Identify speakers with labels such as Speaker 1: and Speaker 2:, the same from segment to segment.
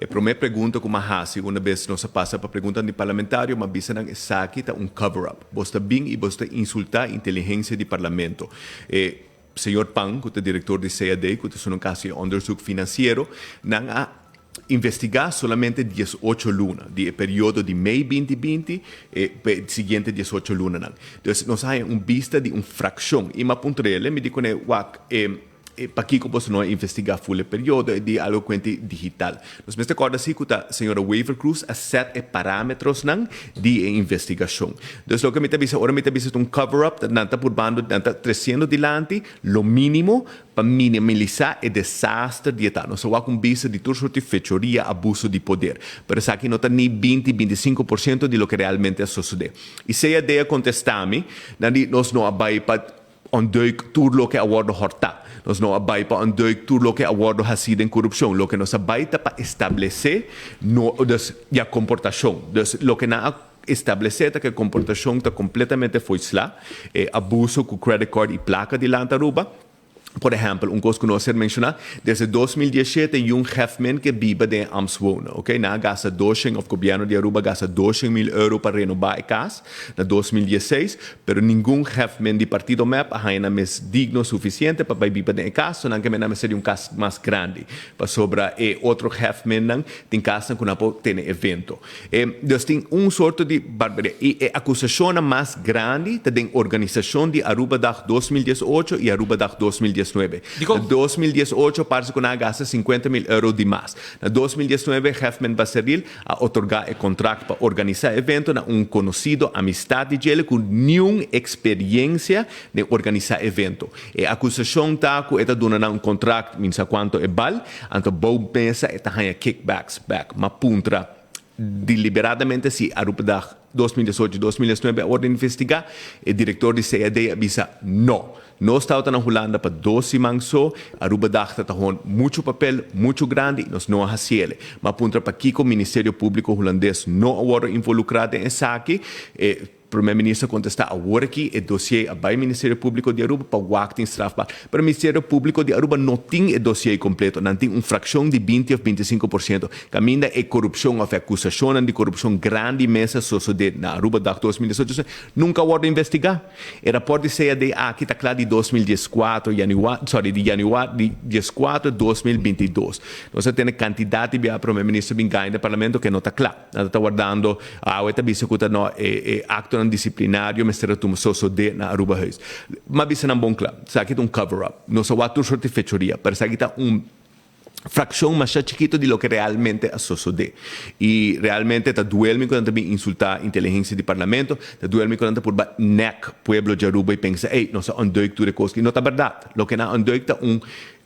Speaker 1: Para minha pergunta, como a segunda vez nós passa para pergunta de parlamentário, mas bisa nang isaki ta cover-up. Bosta bing e bosta insultar a inteligência de parlamento. Senhor Pang, que é diretor de CAD, que é um caso de onderzoek financeiro, não a investigar solamente 18 lunas, de período de Mei 2020 e seguinte 18 lunas. Então, nós temos vista de uma fração. E uma pontrele, me digo, para que você não investigar full período de algo quente digital. Nós me recorda assim que a senhora Waver Cruz a sete parâmetros de investigação. Então, o que me avisa, agora me avisa cover-up, nanta por bando, nanta 300 dilante, lo mínimo para minimizar o desastre de età. Nós temos vista de toda sorte de fechoria, abuso de poder. Pero isso aqui não está nem 20-25% de lo que realmente sucede. E se a ideia contestar-me, nós não vai para onduik tudo o que a awardo horta. Nós não vai para onduik tudo o que a awardo ha sido em corrupção. Lo que nós vai para estabelecer a comportação. Lo que não estabelecer que a comportação está completamente fora, abuso com credit card e placa de Lantaruba. Por exemplo, coisa que nós mencionar, desde 2017 hefman que vive de Amswonen, ok? Na gasta 200, o governo de Aruba gasta 200 mil euros para renovar a casa, na 2016, pero nenhum hefman de partido MEP ainda mais digno suficiente para viver de casa, não que me seria caso mais grande, para sobra outro hefman tem casa que não tem evento. Então tem sorte de barbaridade. E a acusação mais grande tem organização de Aruba da 2018 e Aruba da 2019. En 2018 parece que gasta 50 mil euros de más. En 2019 Hefman Basaril a otorgar el contrato para organizar evento a conocido amistad de él con ninguna experiencia de organizar evento. La acusación está que está dando un contrato minsa cuánto es bal, anto bou mesa está hanya kickbacks back, ma puntra deliberadamente si Aruba da 2018-2019 a ordem investigar, o diretor de CAD avisa não. Nós estamos na Holanda para 12 manso, Aruba dachta está com muito papel, muito grande, nós não fazemos. Mas aponta para que o Ministério Público holandês não agora involucrado em saque, o primeiro-ministro contesta agora que o dossiê ao Ministério Público de Aruba para o acto strafbaar. Para o Ministério Público de Aruba não tem o dossiê completo, não tem uma fração de 20 ou 25%. Caminha é corrupção ou acusação de corrupção grande mesa sucede na Aruba da 2018. Nunca houve investigar. O rapporto de CAD aqui está claro de 2014, de januário de 14 de 2022. Nós temos quantidade de primeiro-ministro no parlamento que não está claro. Nós está guardando a outra biscuita no acto disciplinário, mas será tudo só de na Aruba Reis. Mas bisa não bom claro, sabe que cover-up, não só a sorte de fechoria, para sabe que fração mais chiquito de lo que realmente sucede. E realmente está duelme quando também insultar a inteligência do parlamento, está duelme quando por neck pueblo de Aruba e pensa, ei, não só onduik tudo coisa, e não está verdade. Lo que não onduik está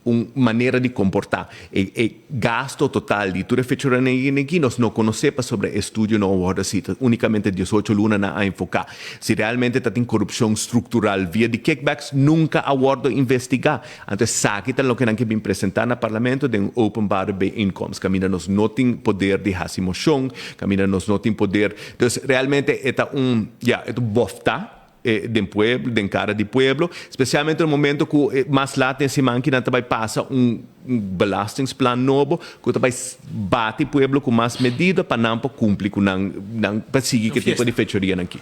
Speaker 1: uma maneira de comportar. E gasto total de tudo feito aqui, nós não conhecemos sobre estudo no Wordcita, unicamente 18 lunas a enfocar. Se realmente está em corrupção estrutural via de kickbacks, nunca a Word investigar. Então, sabe que o que não que vem apresentar no parlamento de open bar de incomes. Camina nós não tem poder de fazer moção, camina nós não tem poder. Então, realmente é bofta del pueblo, de cara do pueblo, especialmente no momento que mais lá tem semana que não vai passar belastingsplan novo, que vai bater o pueblo com mais medida para não cumprir com não para seguir que tipo de fechoria aqui.